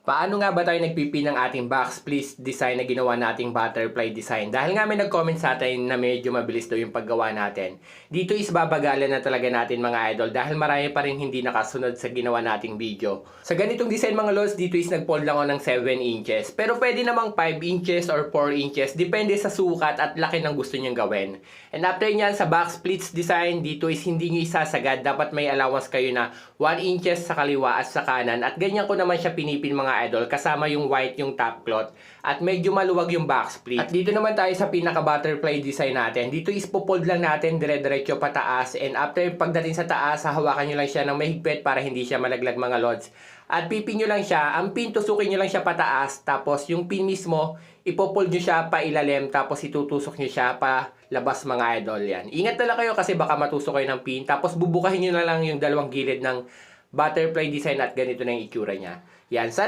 Paano nga ba tayo nagpipin ng ating box please design na ginawa nating butterfly design? Dahil nga may nag-comment sa atin na medyo mabilis daw yung paggawa natin. Dito is babagalan na talaga natin mga idol dahil marami pa rin hindi nakasunod sa ginawa nating video. Sa ganitong design mga lods, dito is nag-fold lang ako ng 7 inches. Pero pwede namang 5 inches or 4 inches. Depende sa sukat at laki ng gusto nyong gawin. And after nyan sa box splits design, dito is hindi nyo isasagad. Dapat may allowance kayo na 1 inches sa kaliwa at sa kanan. At ganyan ko naman siya pinipin mga idol, kasama yung white yung top cloth at medyo maluwag yung back split. At dito naman tayo sa pinaka butterfly design natin. Dito is pupold lang natin dire-diretso pataas, and after pagdating sa taas, hawakan nyo lang siya ng mahigpit para hindi siya malaglag mga lods. At pipin nyo lang siya, ang pin tusukin nyo lang siya pataas, tapos yung pin mismo ipopold nyo siya pa ilalim, tapos itutusok nyo siya pa labas mga idol. Yan, ingat na lang kayo kasi baka matusok kayo ng pin, tapos bubukahin nyo na lang yung dalawang gilid ng butterfly design at ganito na yung itsura niya. Yan, sana